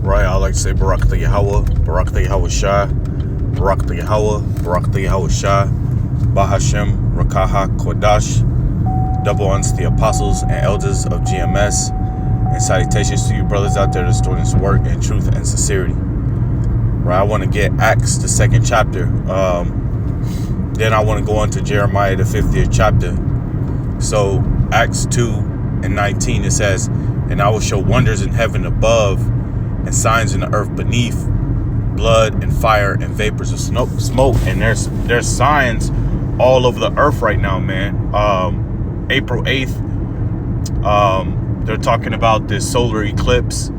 Right, I like to say Barak the Yahweh, Barak the Yahweh Shah, Barak the Yahweh, Barak the Yahweh Shah, Bahashem, Rakaha, Kodash, double unto the apostles and elders of GMS, and salutations to you brothers out there that's doing this work in truth and sincerity. Right, I want to get Acts, the 2nd chapter. Then I want to go on to Jeremiah, the 50th chapter. So Acts 2:19, it says, "And I will show wonders in heaven above, and signs in the earth beneath, blood and fire and vapors of smoke." And there's signs all over the earth right now, man. April 8th, they're talking about this solar eclipse,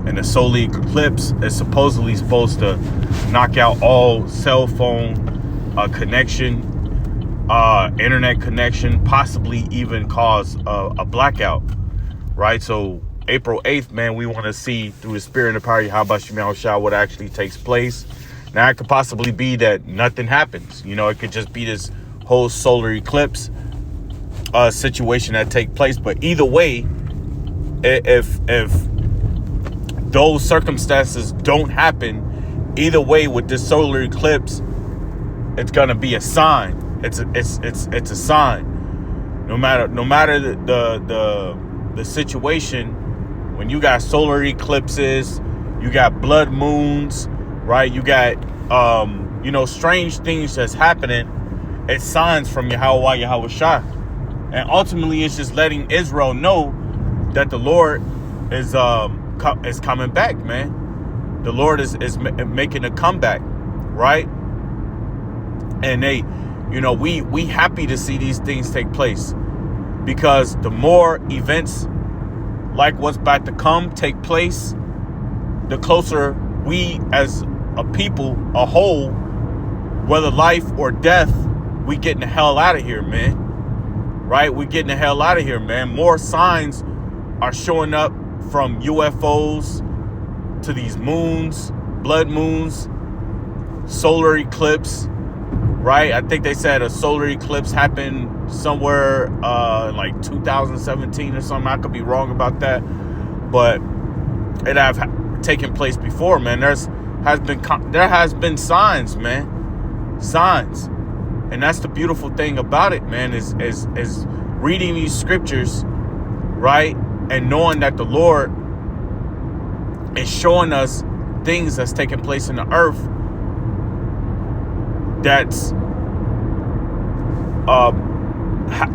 and the solar eclipse is supposed to knock out all cell phone connection, internet connection, possibly even cause a blackout, right? So April 8th, man, we want to see through the spirit and the power of Yahweh Shemel Shah what actually takes place. Now, it could possibly be that nothing happens. You know, it could just be this whole solar eclipse situation that take place. But either way, if those circumstances don't happen, either way with this solar eclipse, it's gonna be a sign. It's a sign. No matter the situation. When you got solar eclipses, you got blood moons, right? You got, strange things that's happening. It's signs from Yahweh Shah. And ultimately, it's just letting Israel know that the Lord is coming back, man. The Lord is making a comeback, right? And we happy to see these things take place, because the more events like what's about to come take place, the closer we as a people, a whole, whether life or death, we getting the hell out of here, man. Right? We getting the hell out of here, man. More signs are showing up, from UFOs to these moons, blood moons, solar eclipse, right? I think they said a solar eclipse happened somewhere like 2017 or something. I could be wrong about that, but it have taken place before, man. There has been signs, man, signs, and that's the beautiful thing about it, man. Is reading these scriptures, right, and knowing that the Lord is showing us things that's taking place in the earth that's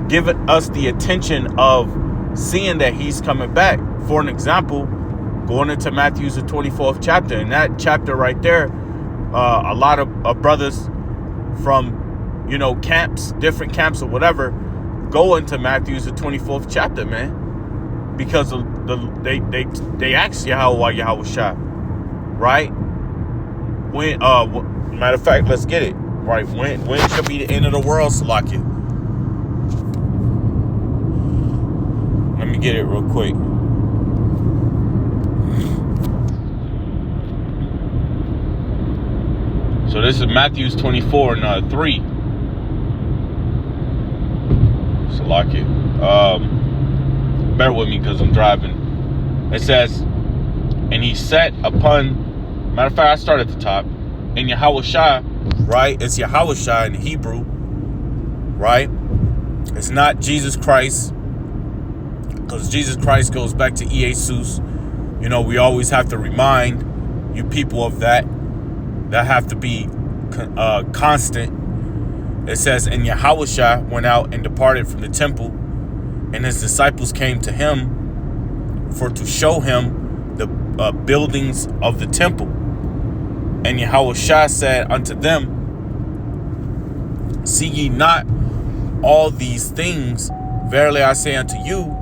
giving us the attention of seeing that he's coming back. For an example, going into Matthew's the 24th chapter, in that chapter right there, a lot of brothers from camps, different camps or whatever, go into Matthew's the 24th chapter, man, because of they ask Yahweh Shah, right? When matter of fact, let's get it right. When shall be the end of the world, Salakia? Let me get it real quick. So this is Matthew's 24 and 3. Salakia. Bear with me because I'm driving. It says, and he sat upon, matter of fact, I start at the top. And Yahweh Shah, right? It's Yahweh Shah in Hebrew, right? It's not Jesus Christ, because Jesus Christ goes back to Jesus. We always have to remind you people of that. That have to be constant. It says, and Yahweh Shah went out and departed from the temple, and his disciples came to him for to show him the buildings of the temple. And Yahweh Shah said unto them, see ye not all these things? Verily I say unto you,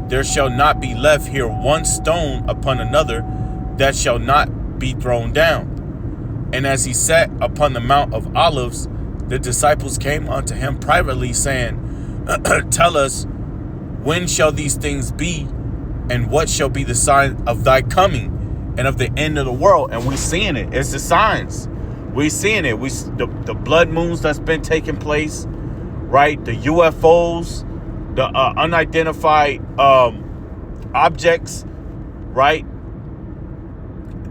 there shall not be left here one stone upon another that shall not be thrown down. And as he sat upon the Mount of Olives, the disciples came unto him privately, saying, tell us, when shall these things be, and what shall be the sign of thy coming and of the end of the world? And we seeing it. It's the signs. We seeing it. The blood moons that's been taking place, right? The UFOs, the unidentified objects, right?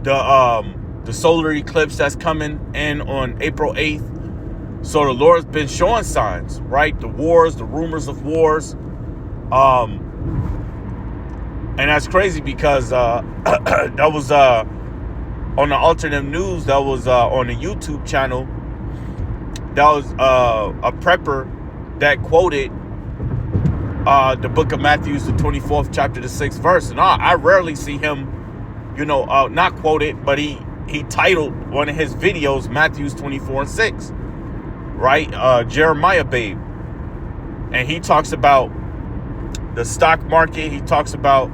the solar eclipse that's coming in on April 8th. So the Lord's been showing signs, right? The wars, the rumors of wars. And that's crazy because that was on the Alternative News, that was on the YouTube channel. That was a prepper that quoted the book of Matthew, the 24th chapter, the 6th verse. And I rarely see him, not quoted, but he titled one of his videos Matthew 24:6, right? Jeremiah Babe. And he talks about the stock market. He talks about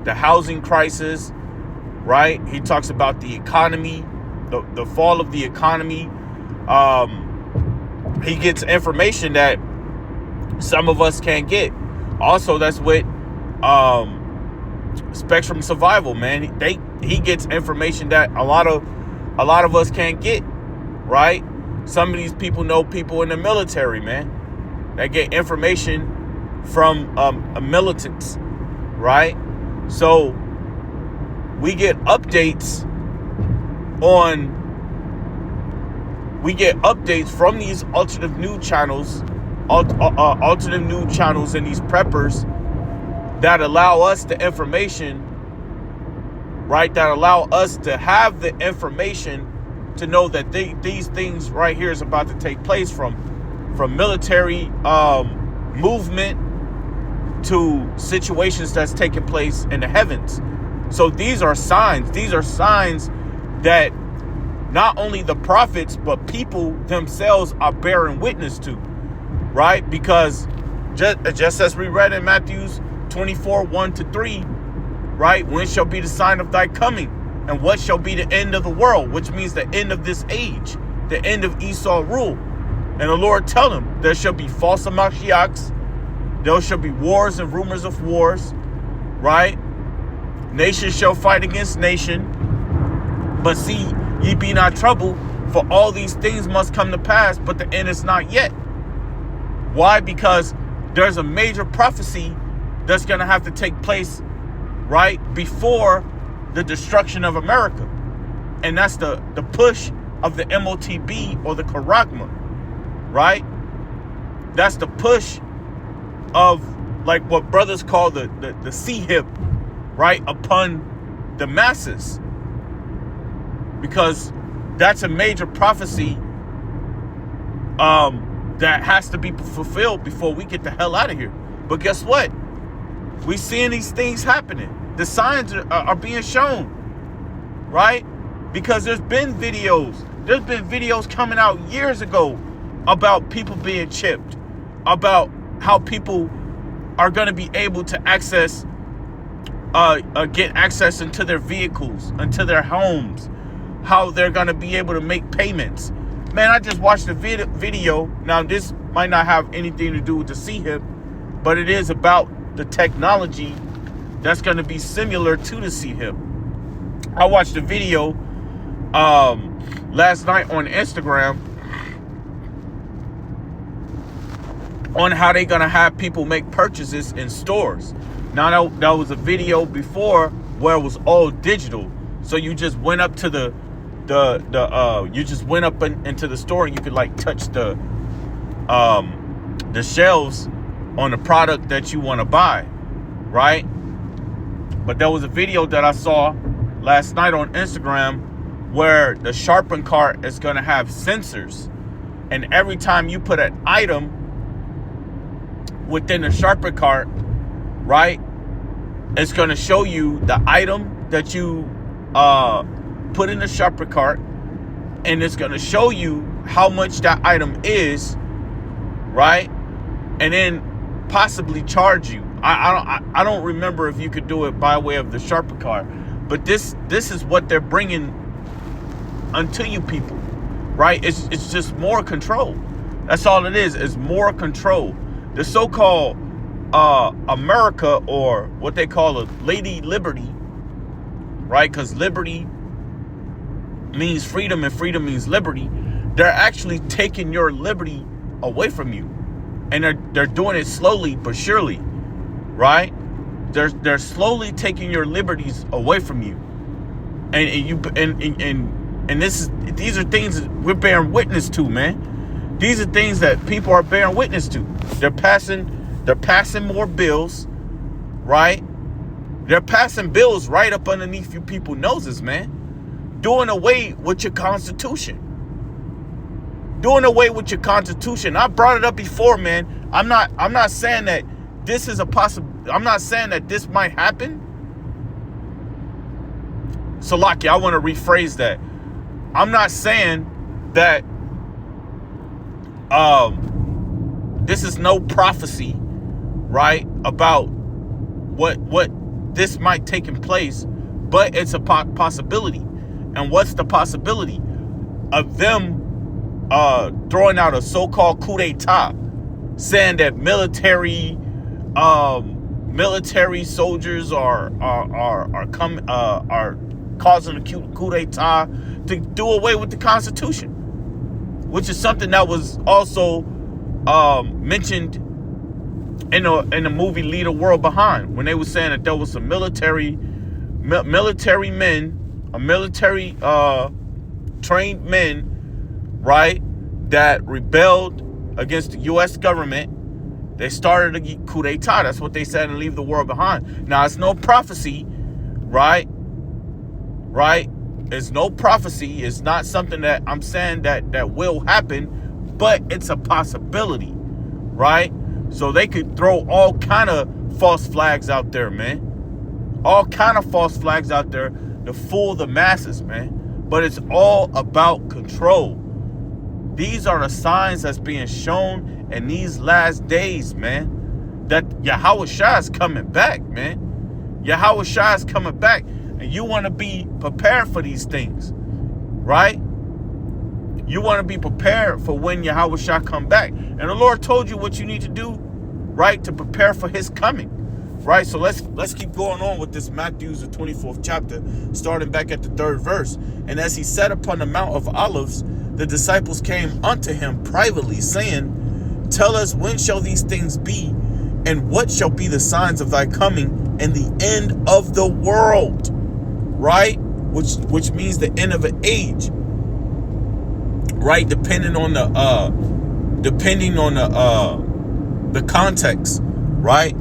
the housing crisis, right? He talks about the economy, the fall of the economy. He gets information that some of us can't get. Also, that's with Spectrum Survival, man. He gets information that a lot of us can't get, right? Some of these people know people in the military, man. They get information from militants, right? So we get updates from these alternative news channels, and these preppers that allow us the information, right? That allow us to have the information to know that these things right here is about to take place, from military movement to situations that's taking place in the heavens. So these are signs. These are signs that not only the prophets, but people themselves are bearing witness to, right? Because just as we read in Matthew 24:1-3, right? When shall be the sign of thy coming? And what shall be the end of the world? Which means the end of this age, the end of Esau rule. And the Lord tell them, there shall be false Mashiachs, there shall be wars and rumors of wars, right? Nation shall fight against nation. But see, ye be not troubled, for all these things must come to pass, but the end is not yet. Why? Because there's a major prophecy that's going to have to take place, right, before the destruction of America. And that's the push of the MOTB, or the Charagma, right? That's the push of, like, what brothers call the C-hip, right, upon the masses. Because that's a major prophecy that has to be fulfilled before we get the hell out of here. But guess what? We seeing these things happening. The signs are being shown, right? Because there's been videos coming out years ago about people being chipped, about how people are going to be able to get access into their vehicles, into their homes, how they're going to be able to make payments. Man, I just watched a video. Now, this might not have anything to do with the C-hip, but it is about the technology that's going to be similar to the C-hip. I watched a video last night on Instagram on how they're going to have people make purchases in stores. Now, that was a video before where it was all digital. So you just went up to into the store, and you could, like, touch the shelves on the product that you want to buy, right? But there was a video that I saw last night on Instagram where the Sharpen cart is going to have sensors, and every time you put an item within the Sharpen cart, right, it's going to show you the item that you put in the Sharpen cart, and it's going to show you how much that item is, right? And then possibly charge you. I don't remember if you could do it by way of the Sharpen cart, but this is what they're bringing unto you people, right? It's just more control. That's all it is. It's more control. The so-called America, or what they call a Lady Liberty, right? Because liberty means freedom, and freedom means liberty. They're actually taking your liberty away from you, and they're doing it slowly but surely, right? They're slowly taking your liberties away from you, And these are things that we're bearing witness to, man. These are things that people are bearing witness to. They're passing more bills, right? They're passing bills right up underneath you people's noses, man. Doing away with your Constitution. Doing away with your Constitution. I brought it up before, man. I'm not saying that this is a I'm not saying that this might happen. Salaki, I want to rephrase that. I'm not saying that this is no prophecy, right, about what this might take in place, but it's a possibility. And what's the possibility of them throwing out a so-called coup d'etat, saying that military soldiers are causing a coup d'etat to do away with the Constitution, which is something that was also mentioned in the movie Leave the World Behind, when they were saying that there was some military trained men, right, that rebelled against the U.S. government. They started a coup d'etat. That's what they said in Leave the World Behind. Now, it's no prophecy, right? Right? It's no prophecy. It's not something that I'm saying that will happen, but it's a possibility, right? So they could throw all kind of false flags out there, man. All kind of false flags out there to fool the masses, man. But it's all about control. These are the signs that's being shown in these last days, man. That Yahweh Shai is coming back, man. Yahweh Shai is coming back. And you want to be prepared for these things, right? You want to be prepared for when Yahweh Shai come back. And the Lord told you what you need to do, right, to prepare for his coming, right? So let's keep going on with this Matthew's the 24th chapter, starting back at the 3rd verse. And as he sat upon the Mount of Olives, the disciples came unto him privately, saying, Tell us, when shall these things be, and what shall be the signs of thy coming and the end of the world? Right? Which means the end of an age. Right? Depending on the context. Right?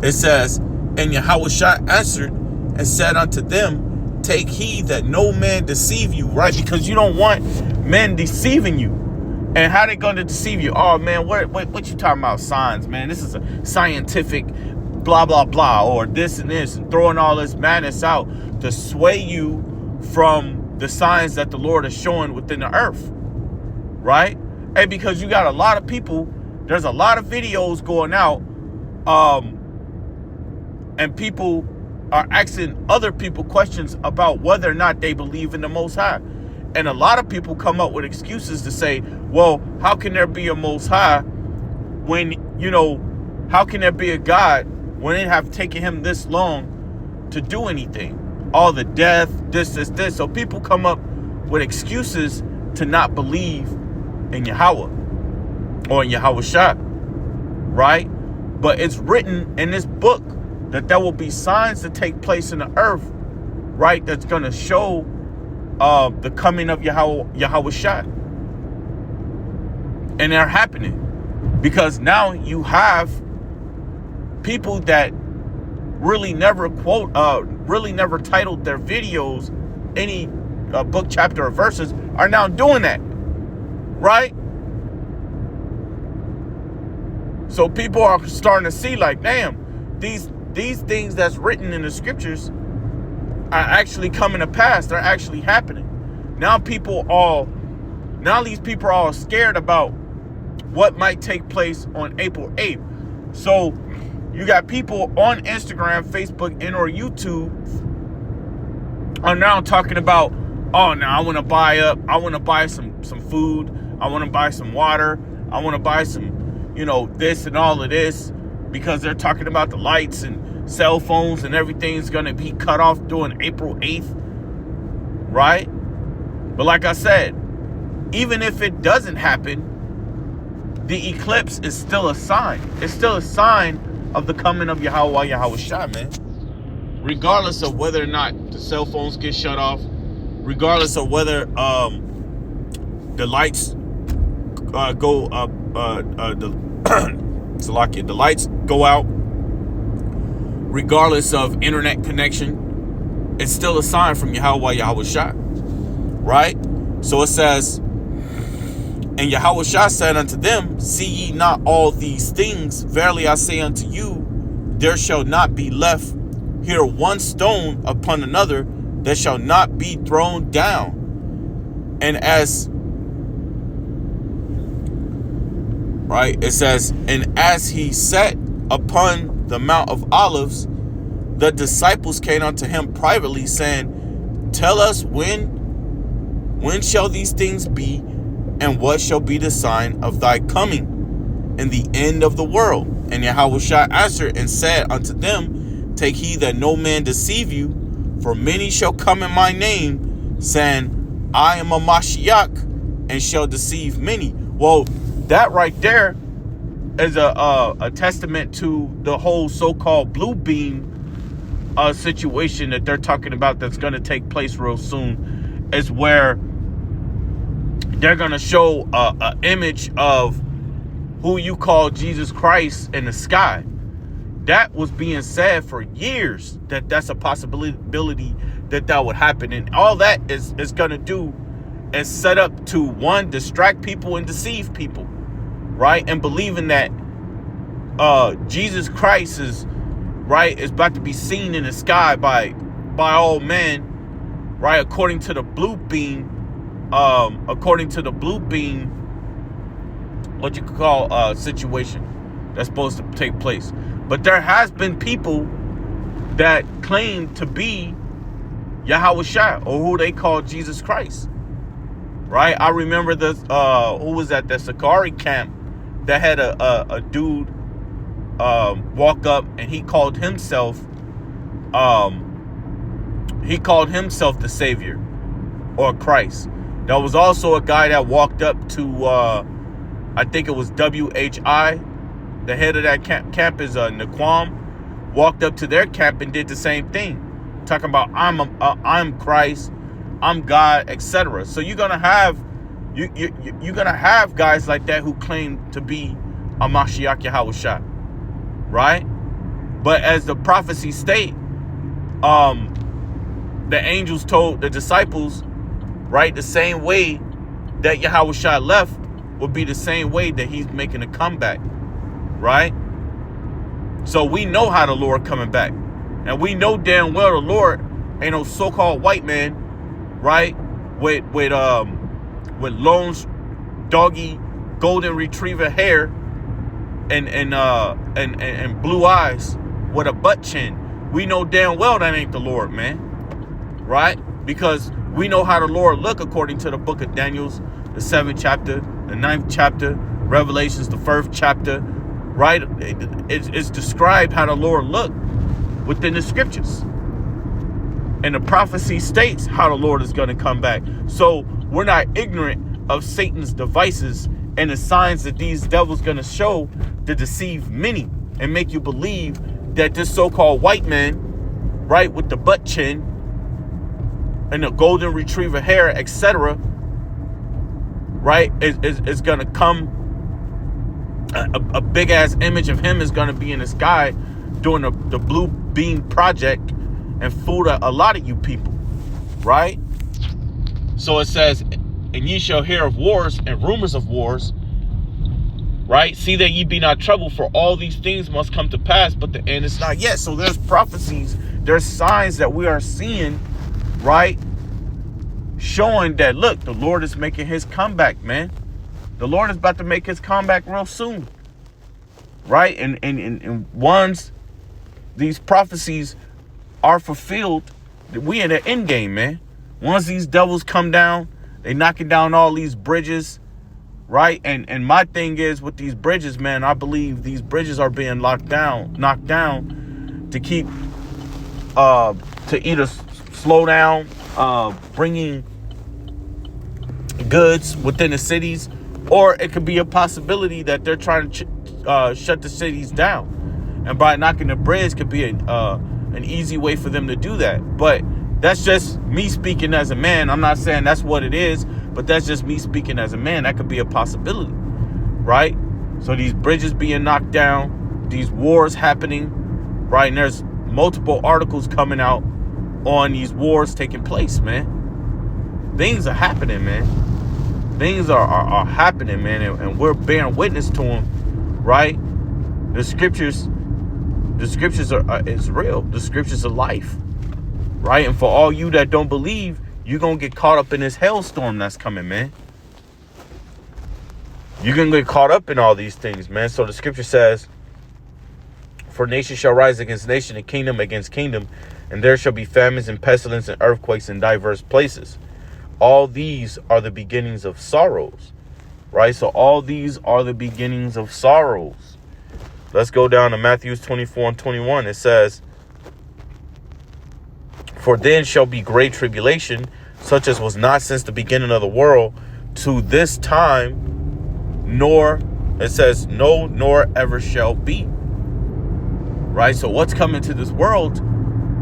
It says, And Yahweh Shai answered and said unto them, Take heed that no man deceive you, right? Because you don't want men deceiving you. And how they gonna deceive you? Oh man, what you talking about signs, man? This is a scientific blah blah blah, or this and this, and throwing all this madness out to sway you from the signs that the Lord is showing within the earth, right? And because you got a lot of people, there's a lot of videos going out, and people are asking other people questions about whether or not they believe in the Most High. And a lot of people come up with excuses to say, well, how can there be a Most High when, how can there be a God when it have taken him this long to do anything? All the death, this. So people come up with excuses to not believe in Yahweh or in Yahweh Shai, right? But it's written in this book that there will be signs to take place in the earth, right? That's going to show the coming of Yahweh Shai. And they're happening because now you have people that really never titled their videos any book, chapter, or verses are now doing that, right? So people are starting to see like, damn, these things that's written in the scriptures are actually coming to pass. They're actually happening. Now these people are all scared about what might take place on April 8th. So you got people on Instagram, Facebook, and or YouTube are now talking about, oh, now I want to buy some food. I want to buy some water. I want to buy some, this and all of this, because they're talking about the lights and cell phones and everything's going to be cut off during April 8th, right? But like I said, even if it doesn't happen, the eclipse is still a sign. It's still a sign of the coming of Yahweh Shai, man. regardless of whether or not the cell phones get shut off, regardless of whether the lights go up, the lights go out, regardless of internet connection, it's still a sign from Yahweh Yahushua, right? So it says, and Yahushua said unto them, see ye not all these things? Verily I say unto you, there shall not be left here one stone upon another that shall not be thrown down. And as, right, it says, and as he sat upon the Mount of Olives, the disciples came unto him privately, saying, tell us when shall these things be, and what shall be the sign of thy coming and the end of the world? And Yahushua answered and said unto them, take heed that no man deceive you, for many shall come in my name, saying, I am a Mashiach, and shall deceive many. Well, that right there is a testament to the whole so-called blue beam situation that they're talking about that's going to take place real soon, is where they're going to show an image of who you call Jesus Christ in the sky. That was being said for years, that's a possibility that would happen. And all that is going to do is set up to, one, distract people and deceive people, right? And believing that Jesus Christ is about to be seen in the sky by all men, right? According to the blue beam, what you could call situation that's supposed to take place. But there has been people that claim to be Yahushua, or who they call Jesus Christ, right? I remember this, who was at the Sakari camp that had a dude walk up, and he called himself the Savior or Christ. There was also a guy that walked up to I think it was WHI, the head of that camp is Naquam, walked up to their camp and did the same thing, talking about I'm Christ, I'm God, etc. So you're gonna have guys like that who claim to be a Mashiach Yahushua, right? But as the prophecy state, the angels told the disciples, right, the same way that Yahushua left would be the same way that he's making a comeback, right? So we know how the Lord coming back, and we know damn well the Lord ain't no so-called white man, right, with long doggy golden retriever hair and blue eyes with a butt chin. We know damn well that ain't the Lord, man, right? Because we know how the Lord look according to the book of Daniel's, the 7th chapter, the 9th chapter, Revelations, the 1st chapter, right? It's described how the Lord looked within the scriptures. And the prophecy states how the Lord is going to come back. So we're not ignorant of Satan's devices and the signs that these devils going to show to deceive many and make you believe that this so-called white man, right, with the butt chin and the golden retriever hair, etc., right, is going to come. A big ass image of him is going to be in the sky doing the Blue Beam Project and fool a lot of you people, right? So it says, and ye shall hear of wars and rumors of wars, right? See that ye be not troubled, for all these things must come to pass, but the end is not yet. So there's prophecies, there's signs that we are seeing, right, showing that, look, the Lord is making his comeback, man. The Lord is about to make his comeback real soon, right? And once these prophecies are fulfilled, we in the end game, man. Once these devils come down, they knocking down all these bridges, right? And my thing is with these bridges, man, I believe these bridges are being knocked down to keep, to either slow down, bringing goods within the cities, or it could be a possibility that they're trying to shut the cities down. And by knocking the bridge could be an easy way for them to do that. But that's just me speaking as a man. I'm not saying that's what it is, but that's just me speaking as a man. That could be a possibility, right? So these bridges being knocked down, these wars happening, right? And there's multiple articles coming out on these wars taking place, man. Things are happening, man. Things are happening, man, and we're bearing witness to them, right? The scriptures are is real. The scriptures are life, right? And for all you that don't believe, you're gonna get caught up in this hailstorm that's coming, man. You're gonna get caught up in all these things, man. So the scripture says, "For nation shall rise against nation, and kingdom against kingdom, and there shall be famines and pestilence and earthquakes in diverse places. All these are the beginnings of sorrows," right? So all these are the beginnings of sorrows. Let's go down to Matthew 24 and 21. It says, "For then shall be great tribulation, such as was not since the beginning of the world to this time, nor," it says, "no, nor ever shall be." Right? So what's coming to this world,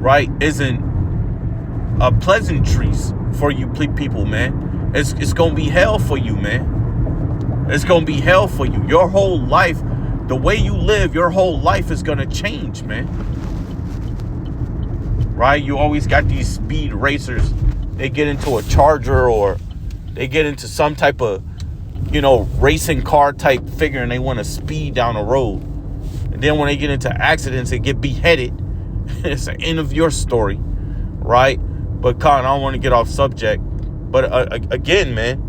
right, isn't a pleasantries for you people, man. It's going to be hell for you, man. It's going to be hell for you. Your whole life, the way you live, your whole life is going to change, man. Right? You always got these speed racers. They get into a Charger or they get into some type of, racing car type figure and they want to speed down the road. And then when they get into accidents, they get beheaded. It's the end of your story, right? But Colin, I don't want to get off subject. But again, man,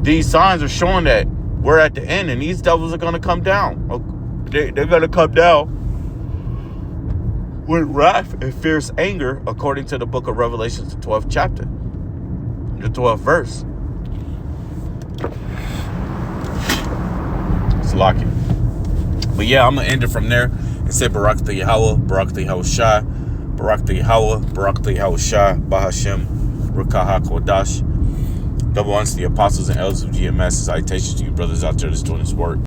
these signs are showing that we're at the end and these devils are going to come down. They're going to come down with wrath and fierce anger, according to the book of Revelation, the 12th chapter, the 12th verse. It's lucky. But yeah, I'm going to end it from there and say Barak the Yahweh, Barak the Yahweh Shah, Barak the Yahweh, Barak the Yahweh Shah, Bahashem, Rukaha Kodash. Double honors to the apostles and elders of GMS. Salutations to you brothers out there that's doing this work.